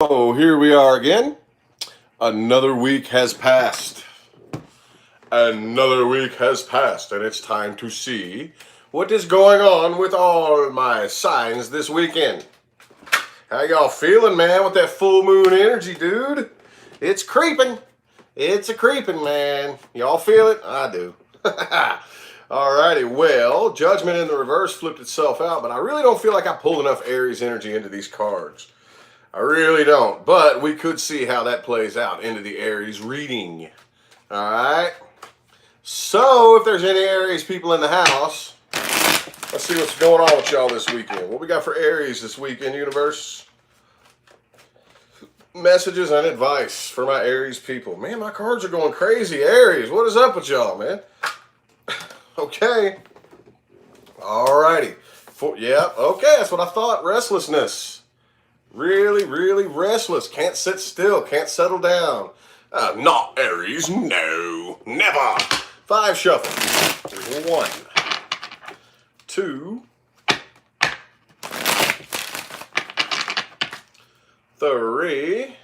Oh, here we are again. Another week has passed. Another week has passed, and it's time to see what is going on with all my signs this weekend. How y'all feeling, man, with that full moon energy, dude? It's creeping. It's a creeping, man. Y'all feel it? I do. Alrighty, well, Judgment in the reverse flipped itself out, but I really don't feel like I pulled enough Aries energy into these cards. I really don't, but we could see how that plays out into the Aries reading. All right. So if there's any Aries people in the house, let's see what's going on with y'all this weekend. What we got for Aries this weekend, universe? Messages and advice for my Aries people. Man, my cards are going crazy. Aries, what is up with y'all, man? Okay. All righty. Yeah, okay, that's what I thought. Restlessness. Really restless. Can't sit still. Can't settle down. Not Aries. No. Never. 5 shuffle. There's 1, 2, 3,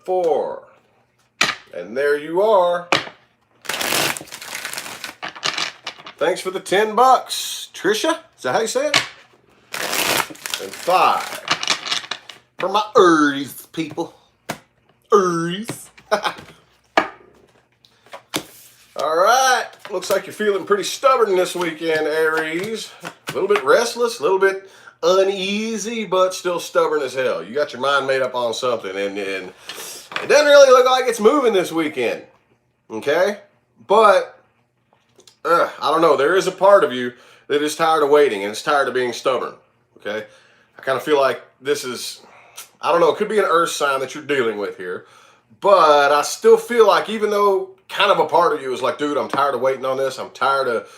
4. And there you are. Thanks for the $10. Trisha? Is that how you say it? And 5 for my Aries people. Aries. All right. Looks like you're feeling pretty stubborn this weekend, Aries. A little bit restless, a little bit uneasy, but still stubborn as hell. You got your mind made up on something, and it doesn't really look like it's moving this weekend. Okay? But, I don't know. There is a part of you that is tired of waiting, and it's tired of being stubborn. Okay? I kind of feel like this is, I don't know, it could be an earth sign that you're dealing with here. But I still feel like even though kind of a part of you is like, dude, I'm tired of waiting on this. I'm tired of,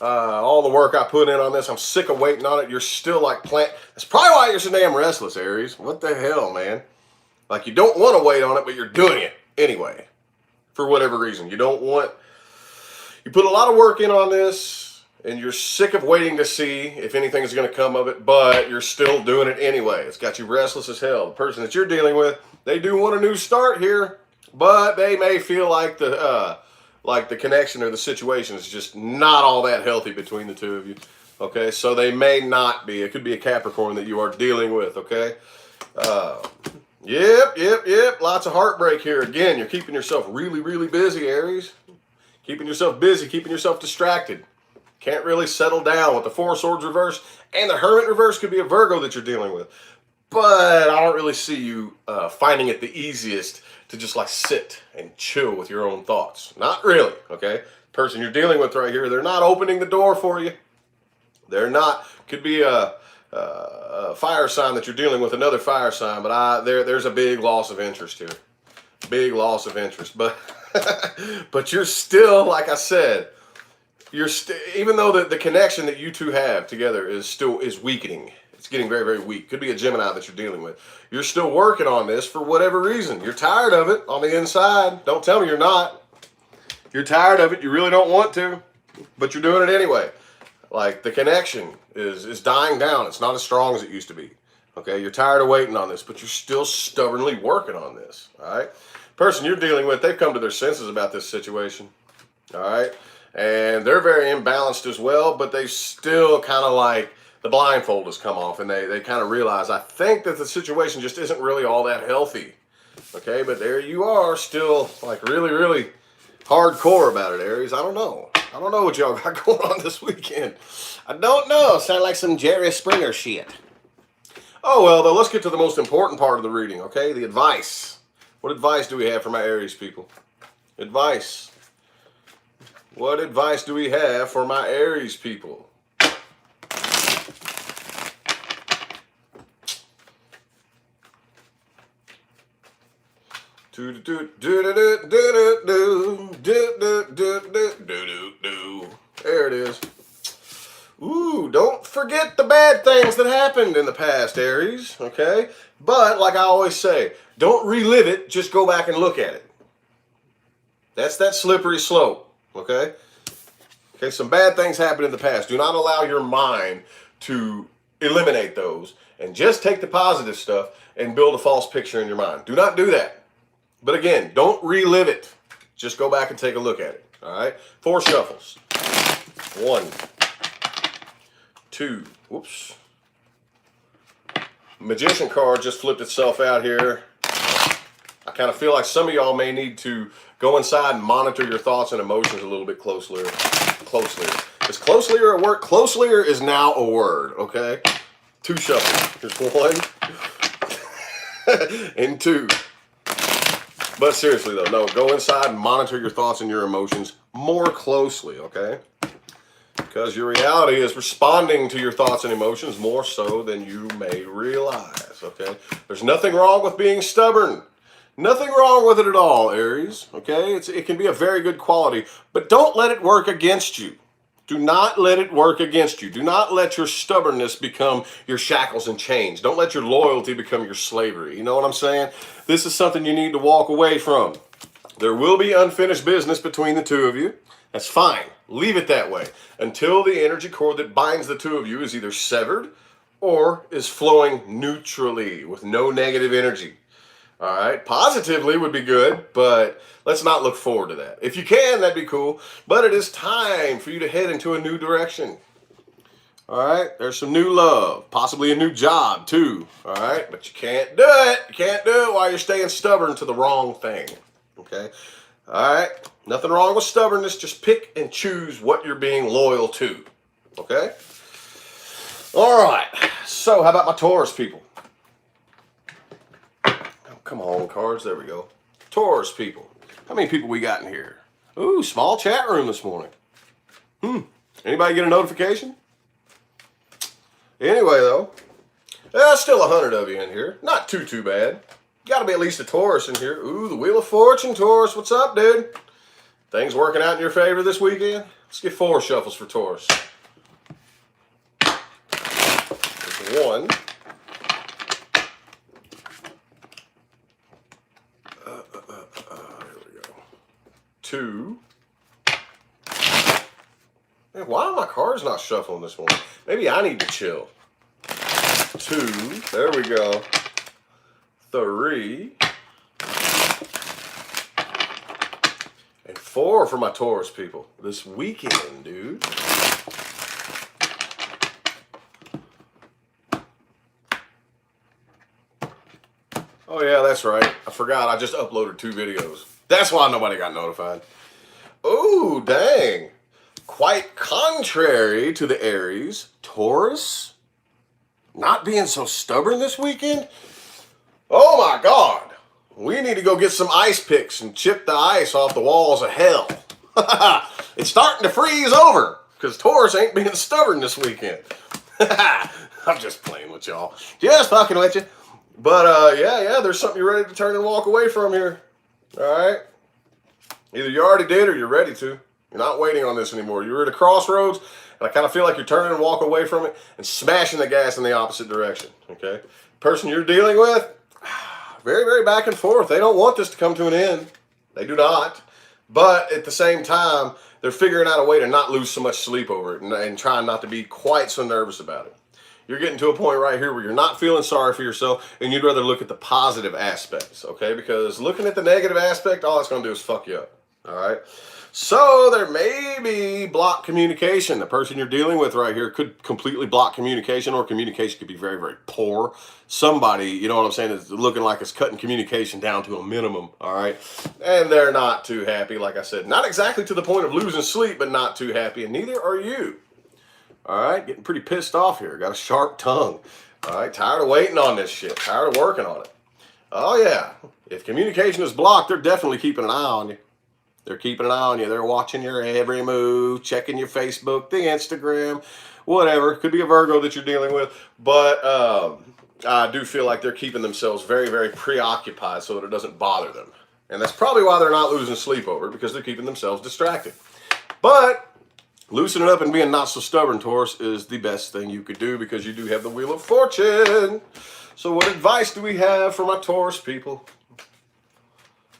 all the work I put in on this. I'm sick of waiting on it. You're still like That's probably why you're so damn restless, Aries. What the hell, man? Like you don't want to wait on it, but you're doing it anyway. For whatever reason. You put a lot of work in on this. And you're sick of waiting to see if anything is going to come of it, but you're still doing it anyway. It's got you restless as hell. The person that you're dealing with, they do want a new start here, but they may feel like the connection or the situation is just not all that healthy between the two of you. Okay, so they may not be. It could be a Capricorn that you are dealing with. Okay. Yep. Lots of heartbreak here. Again, you're keeping yourself really busy, Aries. Keeping yourself busy, keeping yourself distracted. Can't really settle down with the 4 swords reverse, and the Hermit reverse could be a Virgo that you're dealing with. But I don't really see you finding it the easiest to just like sit and chill with your own thoughts. Not really, okay? Person you're dealing with right here, they're not opening the door for you. They're not. Could be a fire sign that you're dealing with, another fire sign, but there's a big loss of interest here. Big loss of interest. But but you're still, like I said, even though the connection that you two have together is weakening. It's getting very weak. Could be a Gemini that you're dealing with. You're still working on this for whatever reason. You're tired of it on the inside. Don't tell me you're not. You're tired of it. You really don't want to, but you're doing it anyway. Like the connection is dying down. It's not as strong as it used to be. Okay, you're tired of waiting on this, but you're still stubbornly working on this. All right, person you're dealing with, they've come to their senses about this situation. All right. And they're very imbalanced as well, but they still kind of like the blindfold has come off and they kind of realize, I think that the situation just isn't really all that healthy. Okay, but there you are still like really hardcore about it, Aries. I don't know what y'all got going on this weekend. I don't know. Sound like some Jerry Springer shit. Oh, well, though, let's get to the most important part of the reading, okay? The advice. What advice do we have for my Aries people? Advice. What advice do we have for my Aries people? There it is. Ooh, don't forget the bad things that happened in the past, Aries, okay? But, like I always say, don't relive it, just go back and look at it. That's that slippery slope. Okay? Okay, some bad things happened in the past. Do not allow your mind to eliminate those and just take the positive stuff and build a false picture in your mind. Do not do that. But again, don't relive it. Just go back and take a look at it. All right? 4 shuffles. 1, 2, whoops. Magician card just flipped itself out here. I kind of feel like some of y'all may need to go inside and monitor your thoughts and emotions a little bit closely. Is closelier a word? Closelier is now a word, okay? 2 shuffles. Here's 1 and 2. But seriously though, no, go inside and monitor your thoughts and your emotions more closely, okay? Because your reality is responding to your thoughts and emotions more so than you may realize, okay? There's nothing wrong with being stubborn. Nothing wrong with it at all, Aries, okay? It can be a very good quality, but don't let it work against you. Do not let it work against you. Do not let your stubbornness become your shackles and chains. Don't let your loyalty become your slavery. You know what I'm saying? This is something you need to walk away from. There will be unfinished business between the two of you. That's fine. Leave it that way until the energy cord that binds the two of you is either severed or is flowing neutrally with no negative energy. All right, positively would be good, but let's not look forward to that. If you can, that'd be cool, but it is time for you to head into a new direction. All right, there's some new love, possibly a new job too. All right, but you can't do it. You can't do it while you're staying stubborn to the wrong thing. Okay, all right, nothing wrong with stubbornness. Just pick and choose what you're being loyal to. Okay, all right, so how about my Taurus people? Come on, cards. There we go. Taurus people. How many people we got in here? Ooh, small chat room this morning. Anybody get a notification? Anyway, though, still 100 of you in here. Not too bad. Got to be at least a Taurus in here. Ooh, the Wheel of Fortune, Taurus. What's up, dude? Things working out in your favor this weekend? Let's get 4 shuffles for Taurus. There's 1. There we go. 2. Man, why are my cards not shuffling this morning? Maybe I need to chill. 2. There we go. 3. And 4 for my Taurus people. This weekend, dude. Oh yeah, that's right. I forgot. I just uploaded 2 videos. That's why nobody got notified. Oh, dang. Quite contrary to the Aries, Taurus not being so stubborn this weekend. Oh my God. We need to go get some ice picks and chip the ice off the walls of hell. It's starting to freeze over because Taurus ain't being stubborn this weekend. I'm just playing with y'all. Just fucking with you. But yeah, there's something you're ready to turn and walk away from here. All right. Either you already did or you're ready to. You're not waiting on this anymore. You're at a crossroads, and I kind of feel like you're turning and walk away from it and smashing the gas in the opposite direction. Okay. Person you're dealing with, very, very back and forth. They don't want this to come to an end. They do not. But at the same time, they're figuring out a way to not lose so much sleep over it and trying not to be quite so nervous about it. You're getting to a point right here where you're not feeling sorry for yourself and you'd rather look at the positive aspects, okay? Because looking at the negative aspect, all it's going to do is fuck you up, all right? So there may be blocked communication. The person you're dealing with right here could completely block communication, or communication could be very, very poor. Somebody, you know what I'm saying, is looking like it's cutting communication down to a minimum, all right? And they're not too happy, like I said. Not exactly to the point of losing sleep, but not too happy, and neither are you. All right, getting pretty pissed off here. Got a sharp tongue. All right, tired of waiting on this shit. Tired of working on it. Oh, yeah. If communication is blocked, they're definitely keeping an eye on you. They're keeping an eye on you. They're watching your every move, checking your Facebook, the Instagram, whatever. Could be a Virgo that you're dealing with. But I do feel like they're keeping themselves very, very preoccupied so that it doesn't bother them. And that's probably why they're not losing sleep over it, because they're keeping themselves distracted. But loosening up and being not so stubborn, Taurus, is the best thing you could do, because you do have the Wheel of Fortune. So what advice do we have for my Taurus people?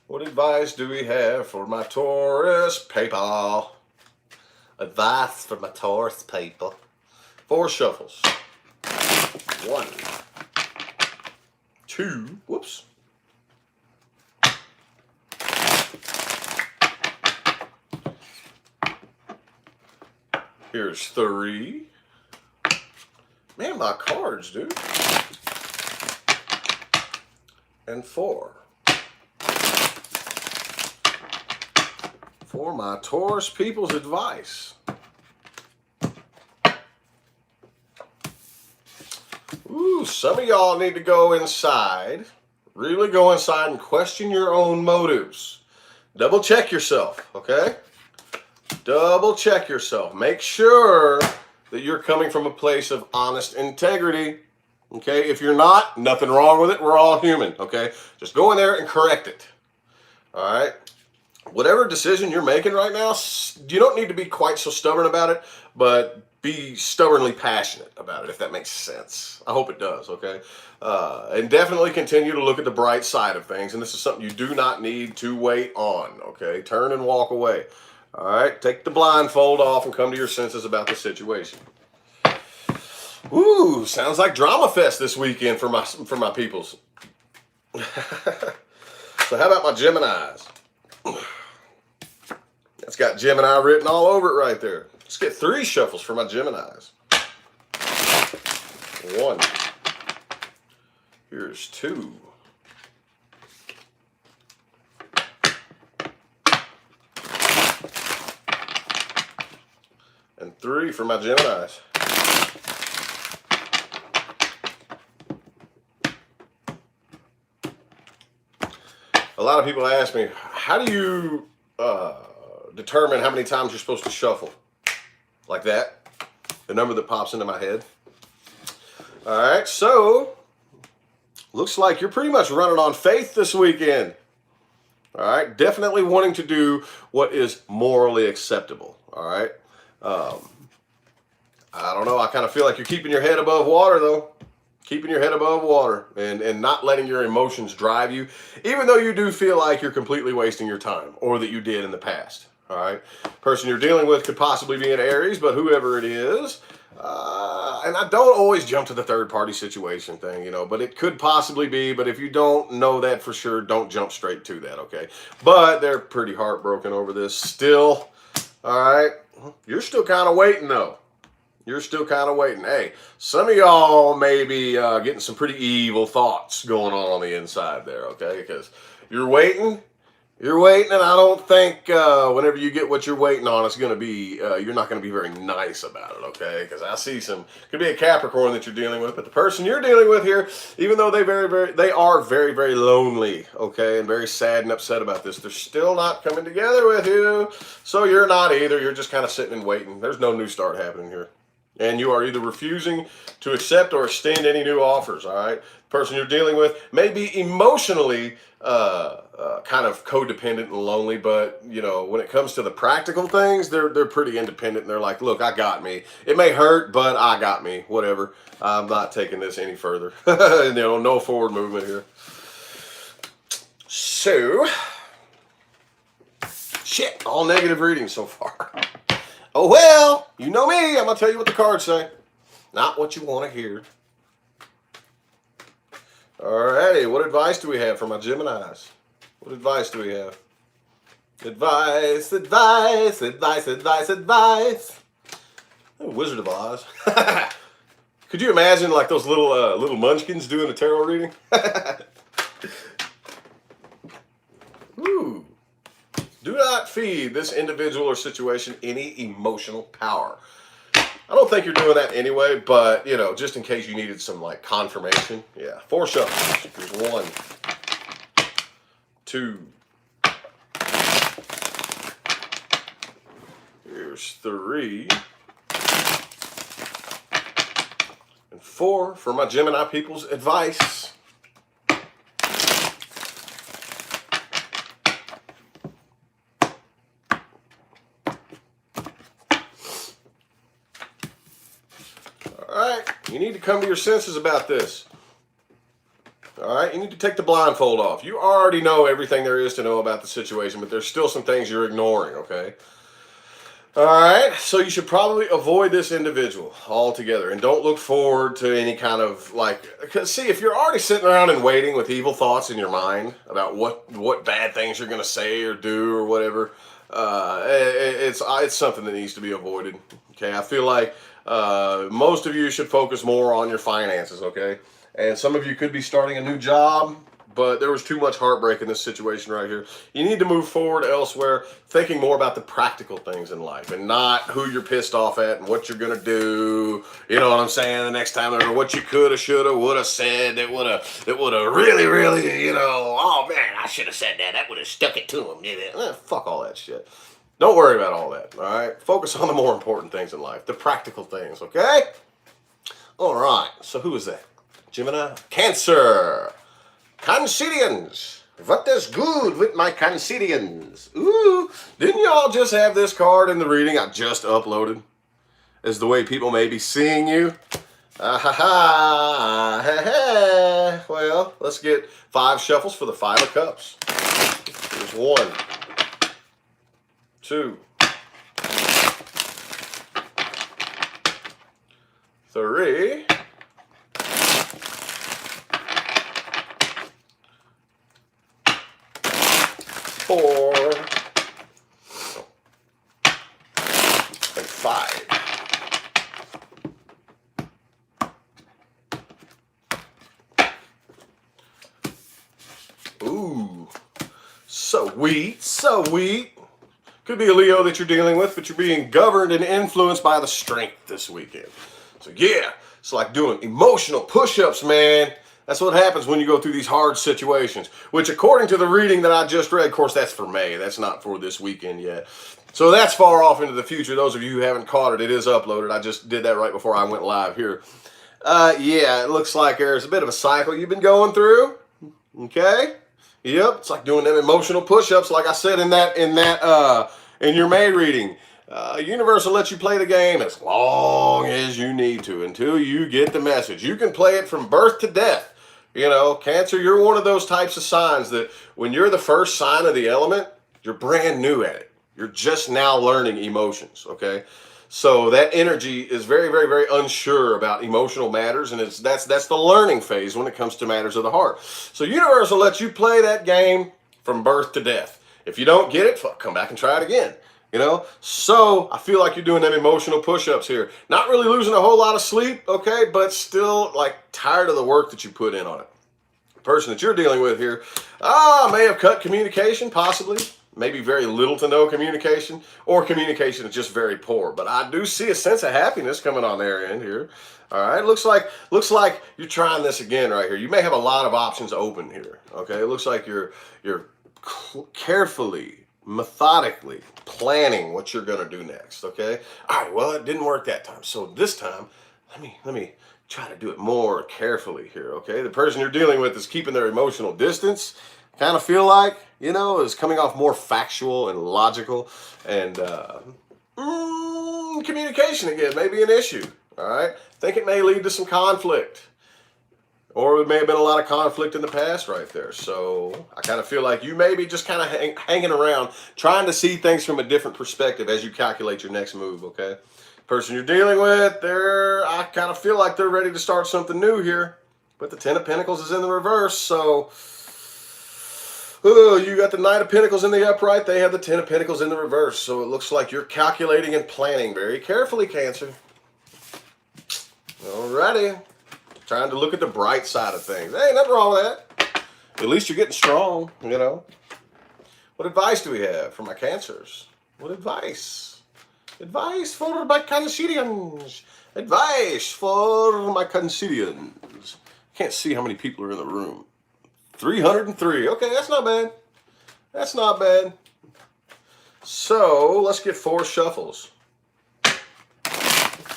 What advice do we have for my Taurus people? Advice for my Taurus people. 4 shuffles. 1, 2, whoops. Here's 3. Man, my cards, dude. And 4. For my Taurus people's advice. Ooh, some of y'all need to go inside, really go inside and question your own motives. Double check yourself, okay? Double check yourself. Make sure that you're coming from a place of honest integrity, okay? If you're not, nothing wrong with it. We're all human, okay? Just go in there and correct it, all right? Whatever decision you're making right now, you don't need to be quite so stubborn about it, but be stubbornly passionate about it, if that makes sense. I hope it does, okay? And definitely continue to look at the bright side of things, and this is something you do not need to wait on, okay? Turn and walk away, all right? Take the blindfold off and come to your senses about the situation. Ooh, sounds like Drama Fest this weekend for my peoples. So how about my Geminis? It's got Gemini written all over it right there. Let's get 3 shuffles for my Geminis. 1. Here's 2. And 3 for my Geminis. A lot of people ask me, how do you determine how many times you're supposed to shuffle? Like that, the number that pops into my head. All right, so looks like you're pretty much running on faith this weekend. All right, definitely wanting to do what is morally acceptable. All right, I don't know, I kind of feel like you're keeping your head above water though. Keeping your head above water and not letting your emotions drive you, even though you do feel like you're completely wasting your time, or that you did in the past. All right, person you're dealing with could possibly be an Aries, but whoever it is, and I don't always jump to the third party situation thing, you know, but it could possibly be. But if you don't know that for sure, don't jump straight to that, okay? But they're pretty heartbroken over this still. All right, you're still kind of waiting though. You're still kind of waiting. Hey, some of y'all may be getting some pretty evil thoughts going on the inside there, okay? Because you're waiting, and I don't think whenever you get what you're waiting on, it's going to be, you're not going to be very nice about it, okay? Because I see could be a Capricorn that you're dealing with, but the person you're dealing with here, even though they are very, very lonely, okay, and very sad and upset about this, they're still not coming together with you. So you're not either. You're just kind of sitting and waiting. There's no new start happening here. And you are either refusing to accept or extend any new offers, all right? The person you're dealing with may be emotionally kind of codependent and lonely, but, you know, when it comes to the practical things, they're pretty independent. And they're like, look, I got me. It may hurt, but I got me. Whatever. I'm not taking this any further. You know, no forward movement here. So, shit, all negative readings so far. Oh, well, you know me. I'm going to tell you what the cards say. Not what you want to hear. Alrighty, what advice do we have for my Geminis? What advice do we have? Advice. Oh, Wizard of Oz. Could you imagine like those little munchkins doing a tarot reading? Ooh. Do not feed this individual or situation any emotional power. I don't think you're doing that anyway, but, you know, just in case you needed some, like, confirmation. Yeah, 4 shuffles. Here's 1, 2. Here's 3. And 4 for my Gemini people's advice. You need to come to your senses about this. All right, you need to take the blindfold off. You already know everything there is to know about the situation, but there's still some things you're ignoring, okay? All right, so you should probably avoid this individual altogether and don't look forward to any kind of because see, if you're already sitting around and waiting with evil thoughts in your mind about what bad things you're going to say or do or whatever, it's something that needs to be avoided. Okay, I feel like most of you should focus more on your finances, okay? And some of you could be starting a new job, but there was too much heartbreak in this situation right here. You need to move forward elsewhere, thinking more about the practical things in life and not who you're pissed off at and what you're going to do. You know what I'm saying? The next time, or what you could have, should have, would have said that would have really, really, oh man, I should have said that. That would have stuck it to him. Fuck all that shit. Don't worry about all that, all right? Focus on the more important things in life, the practical things, okay? All right, so who is that? Gemini? Cancer. Cancerians. What is good with my Cancerians? Ooh, didn't y'all just have this card in the reading I just uploaded? As the way people may be seeing you? Well, let's get 5 shuffles for the 5 of Cups. Here's 1, 2, 3, 4, and 5. Ooh, sweet, sweet. Could be a Leo that you're dealing with, but you're being governed and influenced by the strength this weekend. So yeah, it's like doing emotional push-ups, man. That's what happens when you go through these hard situations, which according to the reading that I just read, of course, that's for May. That's not for this weekend yet. So that's far off into the future. Those of you who haven't caught it, it is uploaded. I just did that right before I went live here. Yeah, it looks like there's a bit of a cycle you've been going through. Okay? Yep, it's like doing them emotional push-ups, like I said in your May reading. Universe will let you play the game as long as you need to until you get the message. You can play it from birth to death. Cancer, you're one of those types of signs that when you're the first sign of the element, you're brand new at it. You're just now learning emotions, okay? So that energy is very, very, very unsure about emotional matters, and that's the learning phase when it comes to matters of the heart. So universe will let you play that game from birth to death. If you don't get it, come back and try it again. So I feel like you're doing them emotional push-ups here. Not really losing a whole lot of sleep, okay, but still like tired of the work that you put in on it. The person that you're dealing with here, may have cut communication, possibly. Maybe very little to no communication, or communication is just very poor. But I do see a sense of happiness coming on their end here. All right, looks like you're trying this again right here. You may have a lot of options open here. Okay, it looks like you're carefully, methodically planning what you're gonna do next. Okay, all right. Well, it didn't work that time, so this time, let me try to do it more carefully here. Okay, the person you're dealing with is keeping their emotional distance. Kind of feel like, is coming off more factual and logical, and communication again may be an issue. All right, think it may lead to some conflict, or it may have been a lot of conflict in the past right there. So I kind of feel like you may be just kind of hanging around, trying to see things from a different perspective as you calculate your next move. Okay, person you're dealing with, I kind of feel like they're ready to start something new here, but the 10 of Pentacles is in the reverse, so. Oh, you got the Knight of Pentacles in the upright. They have the 10 of Pentacles in the reverse. So it looks like you're calculating and planning very carefully, Cancer. Alrighty. Trying to look at the bright side of things. Hey, nothing wrong with that. At least you're getting strong, What advice do we have for my Cancers? What advice? Advice for my Cancerians. Advice for my Cancerians. Can't see how many people are in the room. 303. Okay, that's not bad. That's not bad. So let's get 4 shuffles.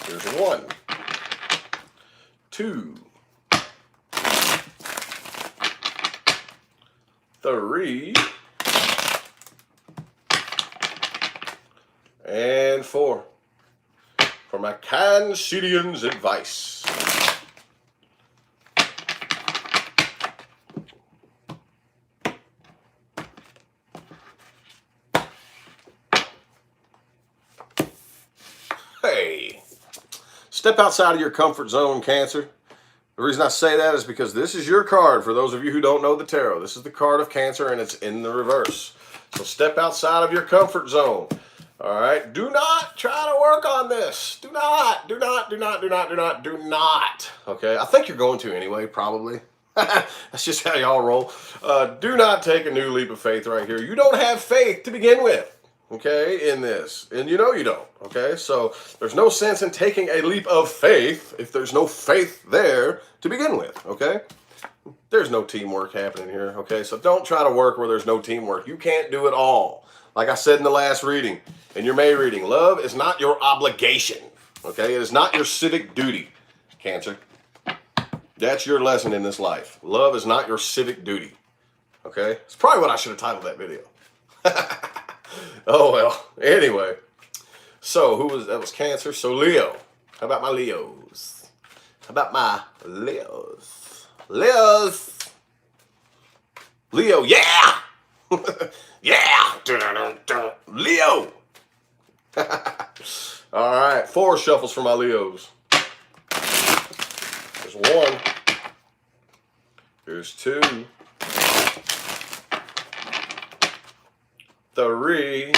Here's 1, 2, 3, and 4 for my Cancerians advice. step outside of your comfort zone, Cancer. The reason I say that is because this is your card. For those of you who don't know the tarot, this is the card of Cancer, and it's in the reverse. So step outside of your comfort zone. All right. Do not try to work on this. Do not. Okay. I think you're going to anyway, probably. That's just how y'all roll. Do not take a new leap of faith right here. You don't have faith to begin with. Okay, in this. And you know you don't. Okay, so there's no sense in taking a leap of faith if there's no faith there to begin with. Okay, there's no teamwork happening here. Okay, so don't try to work where there's no teamwork. You can't do it all. Like I said in the last reading, in your May reading, love is not your obligation. Okay, it is not your civic duty, Cancer. That's your lesson in this life. Love is not your civic duty. Okay, it's probably what I should have titled that video. Oh well. Anyway, so that was Cancer. So Leo. How about my Leos? How about my Leos? Leo, yeah. Yeah. Leo. All right, 4 shuffles for my Leos. There's 1. There's 2. 3,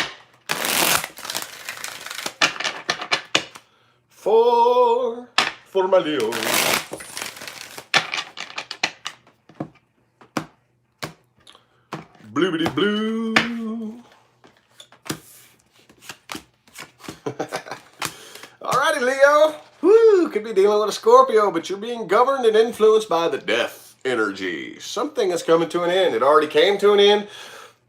4 for my Leo. Bloobity blue. Alrighty, Leo. Woo, could be dealing with a Scorpio, but you're being governed and influenced by the death energy. Something is coming to an end. It already came to an end.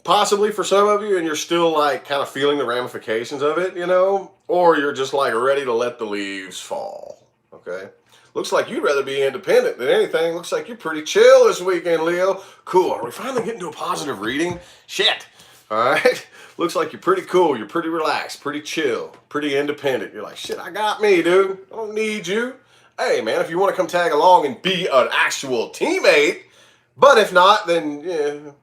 Possibly for some of you, and you're still like kind of feeling the ramifications of it, you know, or you're just like ready to let the leaves fall. Okay, looks like you'd rather be independent than anything. Looks like you're pretty chill this weekend, Leo. Cool. Are we finally getting to a positive reading? Shit. All right. Looks like you're pretty cool. You're pretty relaxed, pretty chill, pretty independent. You're like, shit, I got me, dude. I don't need you. Hey, man, if you want to come tag along and be an actual teammate, but if not, then yeah.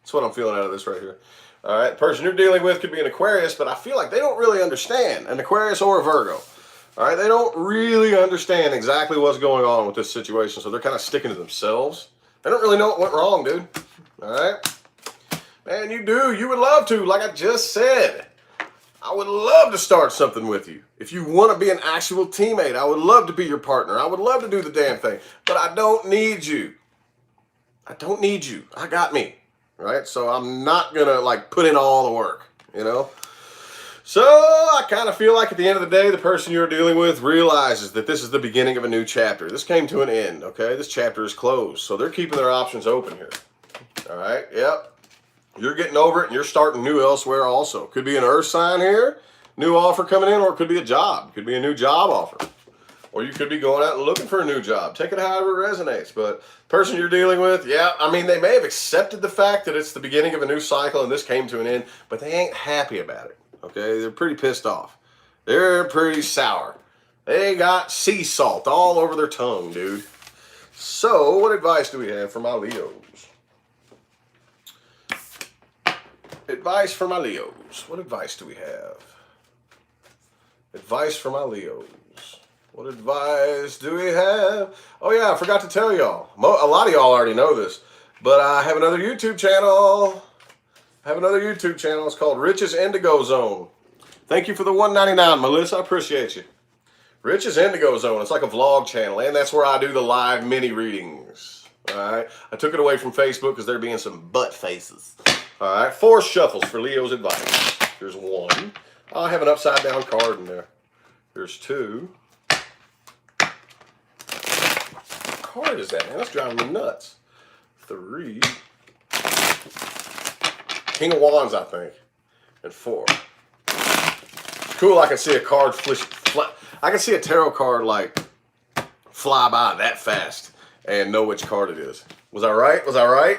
That's what I'm feeling out of this right here. All right, the person you're dealing with could be an Aquarius, but I feel like they don't really understand. An Aquarius or a Virgo. All right, they don't really understand exactly what's going on with this situation, so they're kind of sticking to themselves. They don't really know what went wrong, dude. All right? Man, you do. You would love to, like I just said. I would love to start something with you. If you want to be an actual teammate, I would love to be your partner. I would love to do the damn thing, but I don't need you. I don't need you. I got me. Right? So I'm not going to like put in all the work, you know? So I kind of feel like at the end of the day, the person you're dealing with realizes that this is the beginning of a new chapter. This came to an end, okay? This chapter is closed. So they're keeping their options open here. All right? Yep. You're getting over it and you're starting new elsewhere also. Could be an earth sign here, new offer coming in, or it could be a job. Could be a new job offer. Or you could be going out and looking for a new job. Take it however it resonates. But the person you're dealing with, yeah, I mean, they may have accepted the fact that it's the beginning of a new cycle and this came to an end, but they ain't happy about it, okay? They're pretty pissed off. They're pretty sour. They got sea salt all over their tongue, dude. So what advice do we have for my Leos? Advice for my Leos. What advice do we have? Advice for my Leos. What advice do we have? Oh yeah, I forgot to tell y'all. A lot of y'all already know this, but I have another YouTube channel. It's called Rich's Indigo Zone. Thank you for the $1.99, Melissa. I appreciate you. Rich's Indigo Zone. It's like a vlog channel, and that's where I do the live mini readings. All right. I took it away from Facebook because there being some butt faces. All right. 4 shuffles for Leo's advice. Here's 1. Oh, I have an upside down card in there. Here's 2. What card is that, man? That's driving me nuts. 3. King of Wands, I think. And 4. Cool, I can see a card I can see a tarot card like fly by that fast and know which card it is. Was I right? Was I right?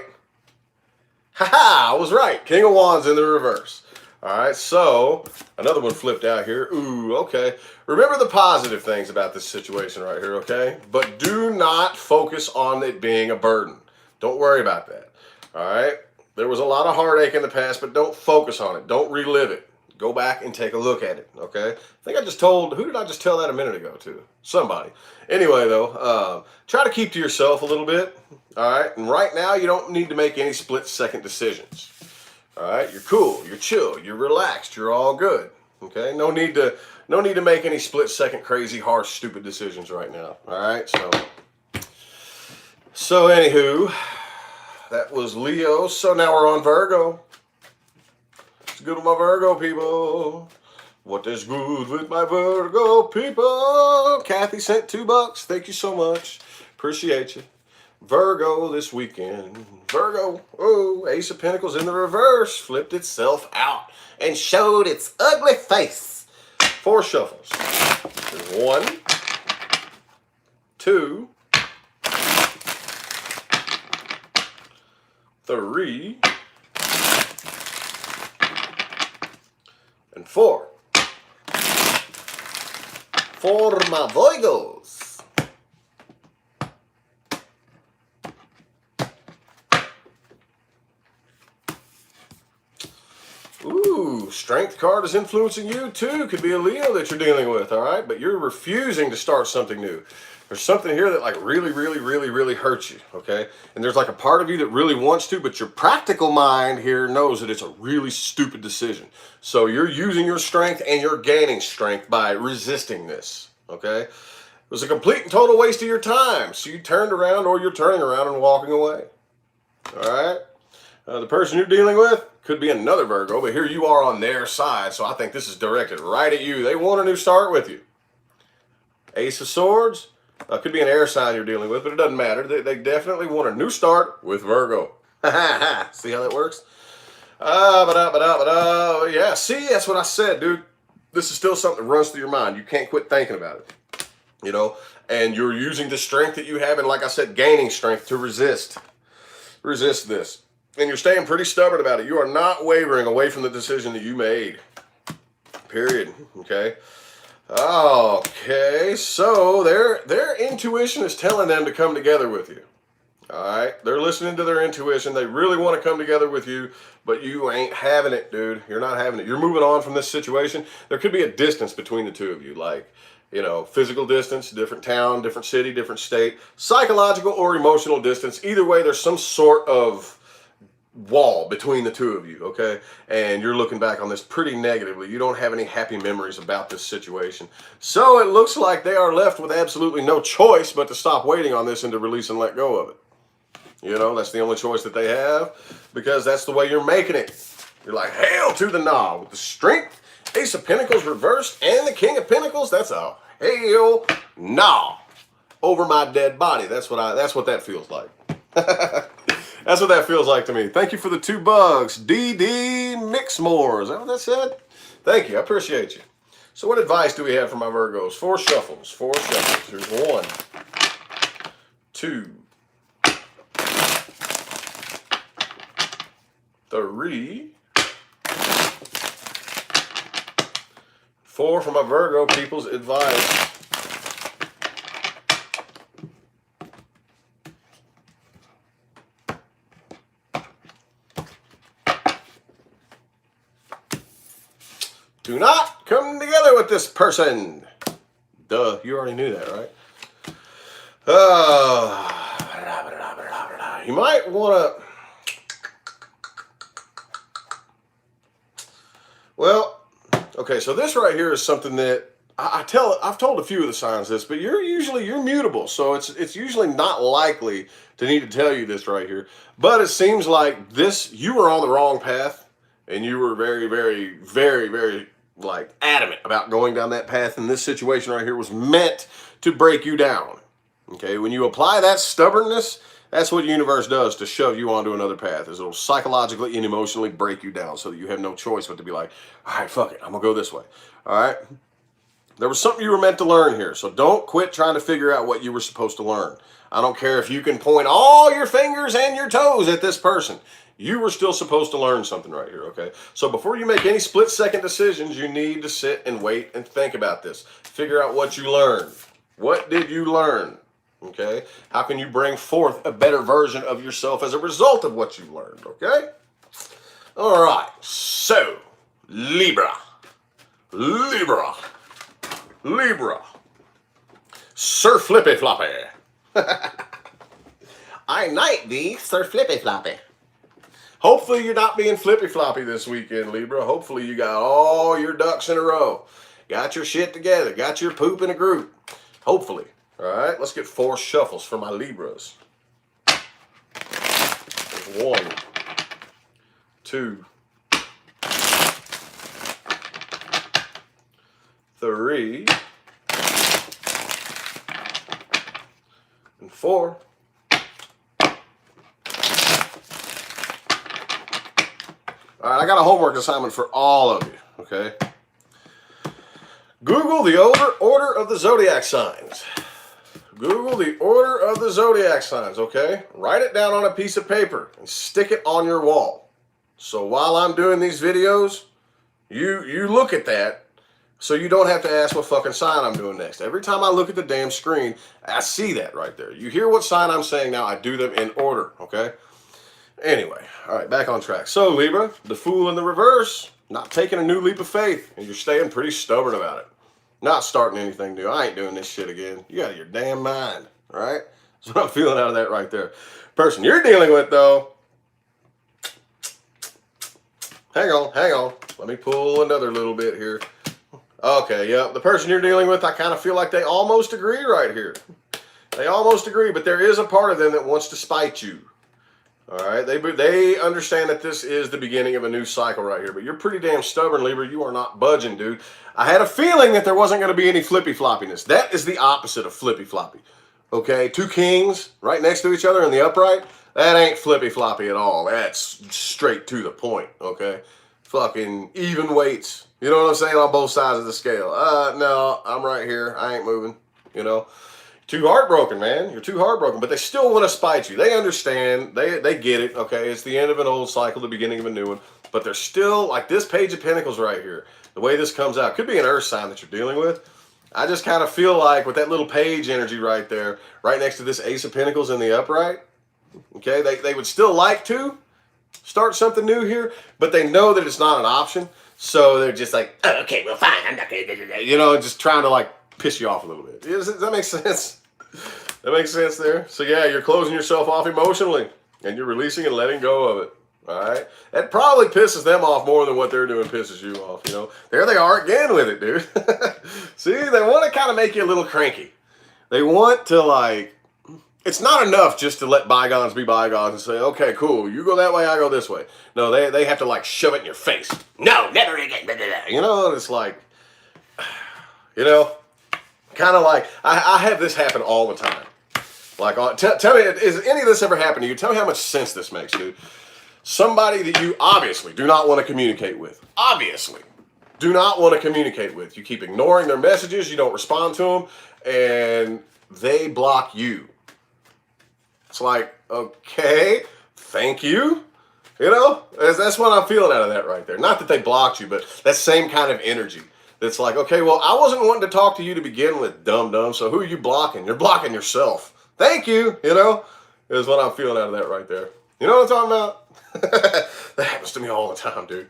Haha, I was right. King of Wands in the reverse. All right, so another one flipped out here. Ooh, okay. Remember the positive things about this situation right here, okay? But do not focus on it being a burden. Don't worry about that, all right? There was a lot of heartache in the past, but don't focus on it. Don't relive it. Go back and take a look at it, okay? I think I just told, who did I just tell that a minute ago to? Somebody. Anyway, though, try to keep to yourself a little bit, all right? And right now, you don't need to make any split-second decisions, all right? You're cool, you're chill, you're relaxed, you're all good, okay? No need to make any split-second crazy, harsh, stupid decisions right now, all right? So anywho, that was Leo. So now we're on Virgo. It's good with my Virgo people. What is good with my Virgo people? Kathy sent $2. Thank you so much. Appreciate you. Virgo this weekend. Virgo. Oh, Ace of Pentacles in the reverse. Flipped itself out and showed its ugly face. 4 shuffles. There's 1, 2, 3, and 4. For my Virgos. Ooh, Strength card is influencing you too. Could be a Leo that you're dealing with, all right? But you're refusing to start something new. There's something here that like really hurts you, okay? And there's like a part of you that really wants to, but your practical mind here knows that it's a really stupid decision. So you're using your strength and you're gaining strength by resisting this, okay? It was a complete and total waste of your time. So you turned around or you're turning around and walking away, all right? The person you're dealing with could be another Virgo, but here you are on their side. So I think this is directed right at you. They want a new start with you. Ace of Swords. Could be an air sign you're dealing with, but it doesn't matter. They definitely want a new start with Virgo. See how that works? Yeah, see, that's what I said, dude. This is still something that runs through your mind. You can't quit thinking about it, you know? And you're using the strength that you have, and like I said, gaining strength to resist this. And you're staying pretty stubborn about it. You are not wavering away from the decision that you made. Period. Okay? Okay, so their intuition is telling them to come together with you. All right? They're listening to their intuition. They really want to come together with you, but you ain't having it, dude. You're not having it. You're moving on from this situation. There could be a distance between the two of you, like, you know, physical distance, different town, different city, different state, psychological or emotional distance. Either way, there's some sort of wall between the two of you, okay? And you're looking back on this pretty negatively. You don't have any happy memories about this situation. So it looks like they are left with absolutely no choice but to stop waiting on this and to release and let go of it. You know, that's the only choice that they have, because that's the way you're making it. You're like, hell to the nah. With the Strength, Ace of Pentacles reversed, and the King of Pentacles, that's a hell nah over my dead body. That's what that feels like. That's what that feels like to me. Thank you for the $2. DD Mixmore. Is that what that said? Thank you. I appreciate you. So what advice do we have for my Virgos? 4 shuffles. 4 shuffles. Here's 1, 2, 3, 4 for my Virgo people's advice. Do not come together with this person. Duh, you already knew that, right? You might want to... Well, okay, so this right here is something that I've told a few of the signs this, but you're mutable, so it's usually not likely to need to tell you this right here. But it seems like you were on the wrong path, and you were very like adamant about going down that path, and this situation right here was meant to break you down. Okay, when you apply that stubbornness, that's what the universe does to shove you onto another path, is it'll psychologically and emotionally break you down so that you have no choice but to be like, all right, fuck it, I'm gonna go this way. All right, there was something you were meant to learn here, so don't quit trying to figure out what you were supposed to learn. I don't care if you can point all your fingers and your toes at this person. You were still supposed to learn something right here, okay? So before you make any split-second decisions, you need to sit and wait and think about this. Figure out what you learned. What did you learn, okay? How can you bring forth a better version of yourself as a result of what you learned, okay? All right, so Libra. Libra. Libra. Sir Flippy Floppy. I might be Sir Flippy Floppy. Hopefully you're not being flippy floppy this weekend, Libra. Hopefully you got all your ducks in a row. Got your shit together. Got your poop in a group. Hopefully. All right, let's get 4 shuffles for my Libras. There's 1, 2, 3, and 4. All right, I got a homework assignment for all of you, okay? Google the order of the zodiac signs. Google the order of the zodiac signs, okay? Write it down on a piece of paper and stick it on your wall. So while I'm doing these videos, you look at that so you don't have to ask what fucking sign I'm doing next. Every time I look at the damn screen, I see that right there. You hear what sign I'm saying now, I do them in order, okay? Anyway, all right, back on track. So, Libra, the Fool in the reverse, not taking a new leap of faith, and you're staying pretty stubborn about it. Not starting anything new. I ain't doing this shit again. You out of your damn mind, all right? That's what I'm feeling out of that right there. Person you're dealing with, though, hang on. Let me pull another little bit here. Okay, yep, the person you're dealing with, I kind of feel like they almost agree right here. They almost agree, but there is a part of them that wants to spite you. All right, they understand that this is the beginning of a new cycle right here, but you're pretty damn stubborn, Libra. You are not budging, dude. I had a feeling that there wasn't going to be any flippy floppiness. That is the opposite of flippy floppy. Okay, 2 kings right next to each other in the upright. That ain't flippy floppy at all. That's straight to the point. Okay, fucking even weights. You know what I'm saying, on both sides of the scale. No, I'm right here. I ain't moving. You know. Too heartbroken, man. You're too heartbroken, but they still want to spite you. They understand. They get it. Okay, it's the end of an old cycle, the beginning of a new one. But they're still like this Page of Pentacles right here. The way this comes out could be an earth sign that you're dealing with. I just kind of feel like with that little page energy right there, right next to this Ace of Pentacles in the upright. Okay, they would still like to start something new here, but they know that it's not an option. So they're just like, oh, okay, well, fine. I'm not gonna, you know, just trying to like piss you off a little bit. Does that make sense? That makes sense there. So yeah, you're closing yourself off emotionally and you're releasing and letting go of it. All right. That probably pisses them off more than what they're doing pisses you off. You know, there they are again with it, dude. See, they want to kind of make you a little cranky. They want to like, it's not enough just to let bygones be bygones and say, okay, cool. You go that way, I go this way. No, they have to like shove it in your face. No, never again. You know, it's like, you know, kind of like, I have this happen all the time. Like, tell me, is any of this ever happened to you? Tell me how much sense this makes, dude. Somebody that you obviously do not want to communicate with. Obviously. Do not want to communicate with. You keep ignoring their messages. You don't respond to them. And they block you. It's like, okay, thank you. You know, that's what I'm feeling out of that right there. Not that they blocked you, but that same kind of energy. It's like, okay, well, I wasn't wanting to talk to you to begin with, dum-dum, so who are you blocking? You're blocking yourself. Thank you, you know, is what I'm feeling out of that right there. You know what I'm talking about? That happens to me all the time, dude.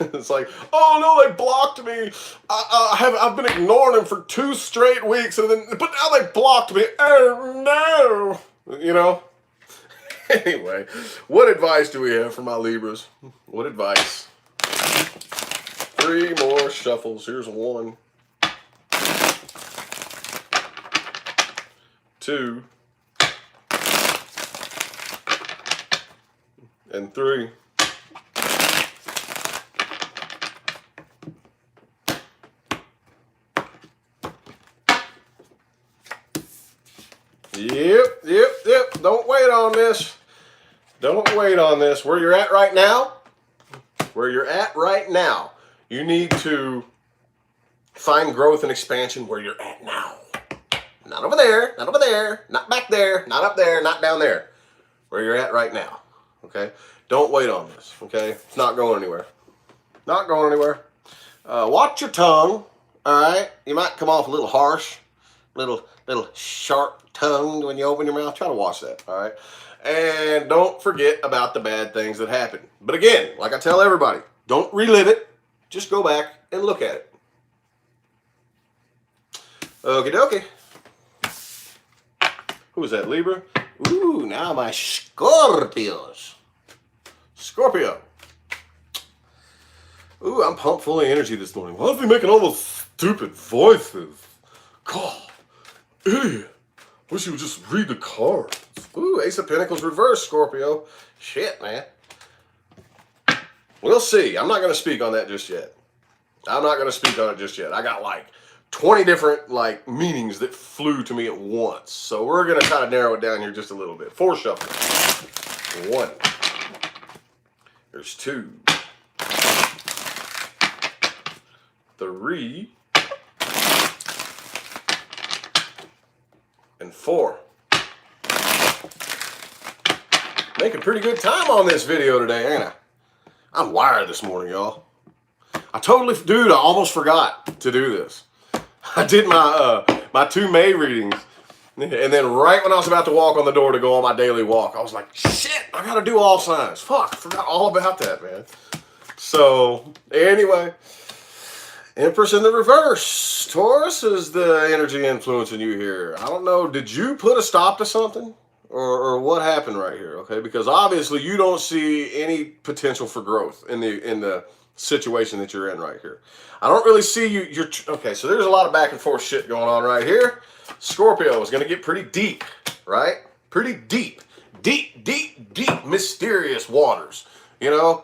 It's like, oh, no, they blocked me. I've been ignoring them for 2 straight weeks, but now they blocked me. Oh, no. You know? Anyway, what advice do we have for my Libras? What advice? 3 more shuffles. Here's 1, 2, and 3. Yep. Don't wait on this. Don't wait on this. Where you're at right now, you need to find growth and expansion where you're at now. Not over there, not back there, not up there, not down there. Where you're at right now, okay? Don't wait on this, okay? It's not going anywhere. Not going anywhere. Watch your tongue, all right? You might come off a little harsh, little sharp-tongued when you open your mouth. Try to watch that, all right? And don't forget about the bad things that happen. But again, like I tell everybody, don't relive it. Just go back and look at it. Okie dokie. Who is that, Libra? Ooh, now my Scorpios. Scorpio. Ooh, I'm pumped full of energy this morning. Why is he making all those stupid voices? God, idiot. Wish you would just read the cards. Ooh, Ace of Pentacles reverse, Scorpio. Shit, man. We'll see. I'm not going to speak on that just yet. I got like 20 different like meanings that flew to me at once. So we're going to kind of narrow it down here just a little bit. 4 shuffles. 1. There's 2. 3. And 4. Making pretty good time on this video today, ain't I? I'm wired this morning, y'all. Dude, I almost forgot to do this. I did my 2 May readings, and then right when I was about to walk on the door to go on my daily walk, I was like, shit, I gotta do all signs. Fuck, I forgot all about that, man. So, anyway, Empress in the reverse. Taurus is the energy influencing you here. I don't know, did you put a stop to something? Or what happened right here, okay? Because obviously you don't see any potential for growth in the situation that you're in right here. I don't really see you. Okay, so there's a lot of back and forth shit going on right here. Scorpio is going to get pretty deep, right? Pretty deep. Deep, mysterious waters. You know,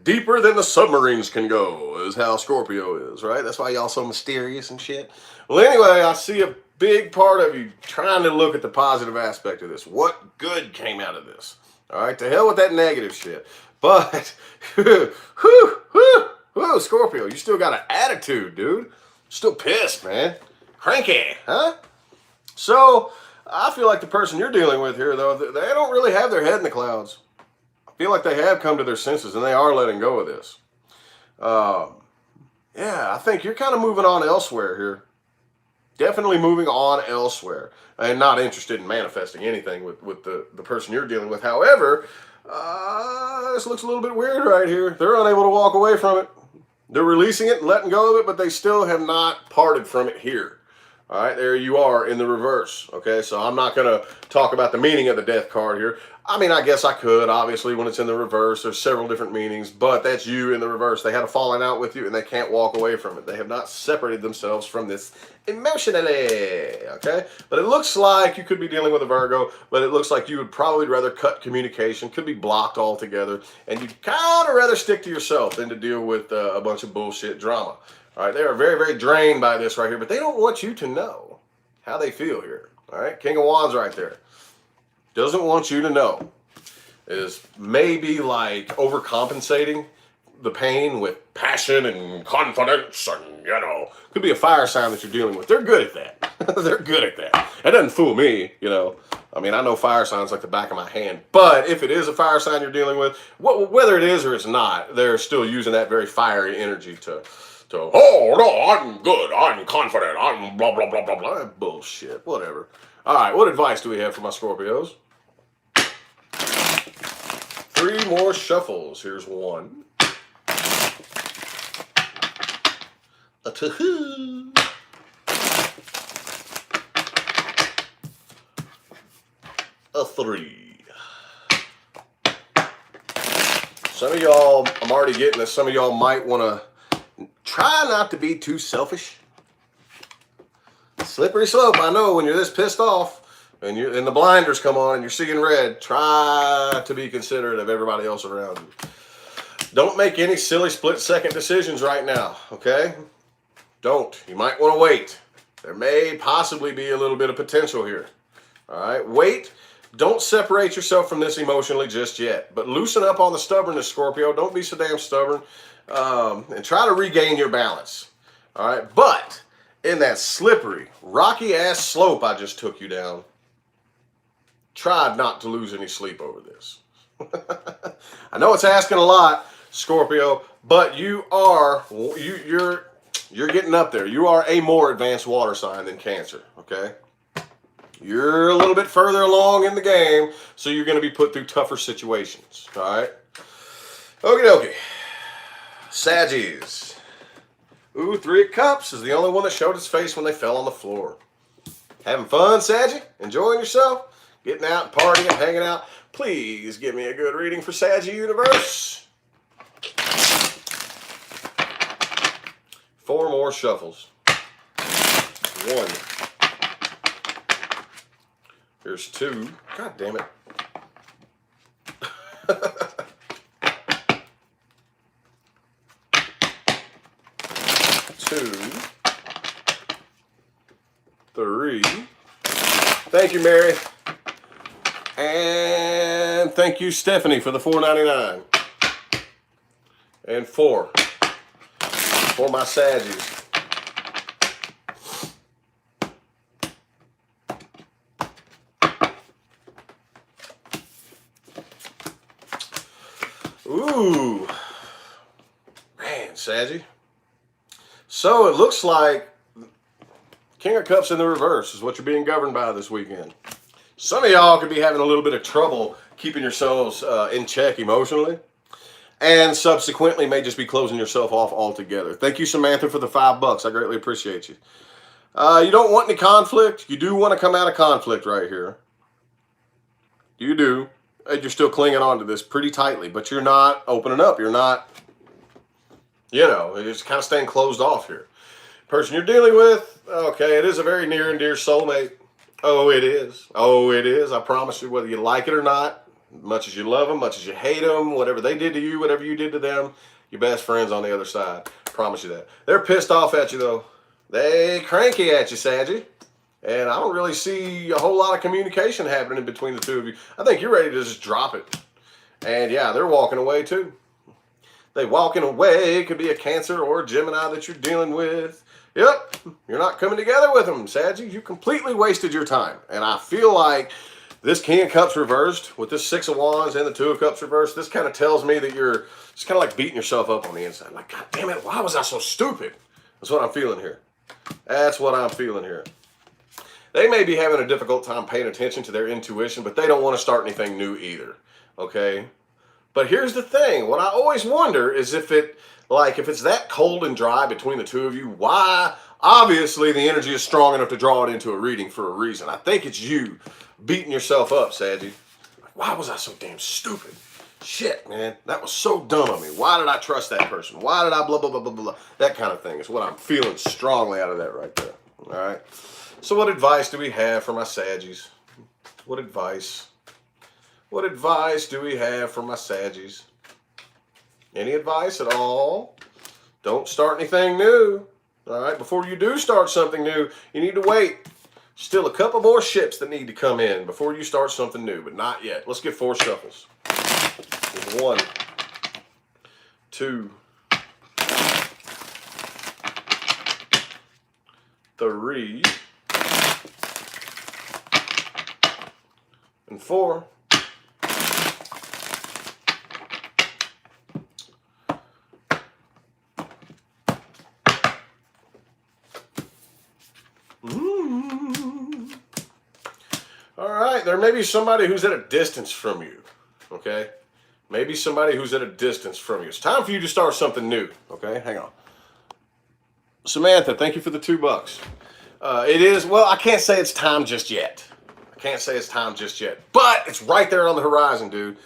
deeper than the submarines can go is how Scorpio is, right? That's why y'all so mysterious and shit. Well, anyway, I see a big part of you trying to look at the positive aspect of this. What good came out of this? All right, to hell with that negative shit. But, Scorpio, you still got an attitude, dude. Still pissed, man. Cranky, huh? So, I feel like the person you're dealing with here, though, they don't really have their head in the clouds. I feel like they have come to their senses and they are letting go of this. Yeah, I think you're kind of moving on elsewhere here. Definitely moving on elsewhere and not interested in manifesting anything with the person you're dealing with. However, this looks a little bit weird right here. They're unable to walk away from it. They're releasing it and letting go of it, but they still have not parted from it here. All right, there you are in the reverse. Okay, so I'm not going to talk about the meaning of the death card here. I mean, I guess I could. Obviously, when it's in the reverse, there's several different meanings, but that's you in the reverse. They had a falling out with you, and they can't walk away from it. They have not separated themselves from this emotionally, okay? But it looks like you could be dealing with a Virgo, but it looks like you would probably rather cut communication, could be blocked altogether, and you'd kind of rather stick to yourself than to deal with a bunch of bullshit drama. All right, they are very, very drained by this right here, but they don't want you to know how they feel here. All right, King of Wands right there. Doesn't want you to know. Is maybe like overcompensating the pain with passion and confidence and, you know, could be a fire sign that you're dealing with. They're good at that. They're good at that. That doesn't fool me, you know. I mean, I know fire signs like the back of my hand, but if it is a fire sign you're dealing with, whether it is or it's not, they're still using that very fiery energy to oh, no, I'm good, I'm confident, I'm blah, blah, blah, blah, blah. Bullshit, whatever. All right, what advice do we have for my Scorpios? 3 more shuffles. Here's 1. A 2. A 3. Some of y'all, I'm already getting this, some of y'all might want to try not to be too selfish. Slippery slope, I know, when you're this pissed off and the blinders come on and you're seeing red, try to be considerate of everybody else around you. Don't make any silly split-second decisions right now, okay? Don't. You might want to wait. There may possibly be a little bit of potential here. All right, wait. Don't separate yourself from this emotionally just yet, but loosen up on the stubbornness, Scorpio. Don't be so damn stubborn. And try to regain your balance. All right, but in that slippery, rocky ass slope I just took you down, try not to lose any sleep over this. I know it's asking a lot, Scorpio, but you're getting up there. You are a more advanced water sign than Cancer. Okay, you're a little bit further along in the game, so you're going to be put through tougher situations. All right, okie dokie. Saggies. Ooh, Three of Cups is the only one that showed its face when they fell on the floor. Having fun, Saggy? Enjoying yourself? Getting out and partying, hanging out? Please give me a good reading for Saggy Universe. 4 more shuffles. 1. Here's 2. God damn it. 2. 3. Thank you, Mary. And thank you, Stephanie, for the $4.99. And 4 for my Saggies. Ooh, man, Saggy. So it looks like King of Cups in the reverse is what you're being governed by this weekend. Some of y'all could be having a little bit of trouble keeping yourselves in check emotionally, and subsequently may just be closing yourself off altogether. Thank you, Samantha, for the $5. I greatly appreciate you. You don't want any conflict. You do want to come out of conflict right here. You do. And you're still clinging on to this pretty tightly, but you're not opening up. You're not, you're just kind of staying closed off here. Person you're dealing with, okay, it is a very near and dear soulmate. Oh, it is. Oh, it is. I promise you, whether you like it or not, much as you love them, much as you hate them, whatever they did to you, whatever you did to them, your best friends on the other side. Promise you that. They're pissed off at you, though. They cranky at you, Saggy. And I don't really see a whole lot of communication happening between the two of you. I think you're ready to just drop it. And yeah, they're walking away too. They walking away. It could be a Cancer or a Gemini that you're dealing with. Yep, you're not coming together with them, Saggy. You completely wasted your time. And I feel like this King of Cups reversed with this 6 of Wands and the 2 of Cups reversed, this kind of tells me that you're just kind of like beating yourself up on the inside. Like, God damn it, why was I so stupid? That's what I'm feeling here. That's what I'm feeling here. They may be having a difficult time paying attention to their intuition, but they don't want to start anything new either, okay? But here's the thing. What I always wonder is if it's that cold and dry between the two of you, why? Obviously, the energy is strong enough to draw it into a reading for a reason. I think it's you beating yourself up, Saggy. Why was I so damn stupid? Shit, man. That was so dumb of me. Why did I trust that person? Why did I blah, blah, blah, blah, blah? That kind of thing is what I'm feeling strongly out of that right there, all right? So what advice do we have for my Saggies? What advice? What advice do we have for my Saggies? Any advice at all? Don't start anything new. All right, before you do start something new, you need to wait. Still a couple more ships that need to come in before you start something new, but not yet. Let's get 4 shuffles. 1, 2, 3, and 4. All right, there may be somebody who's at a distance from you, okay? Maybe somebody who's at a distance from you. It's time for you to start something new, okay? Hang on. Samantha, thank you for the $2. It is, well, I can't say it's time just yet. Can't say it's time just yet, but it's right there on the horizon, dude.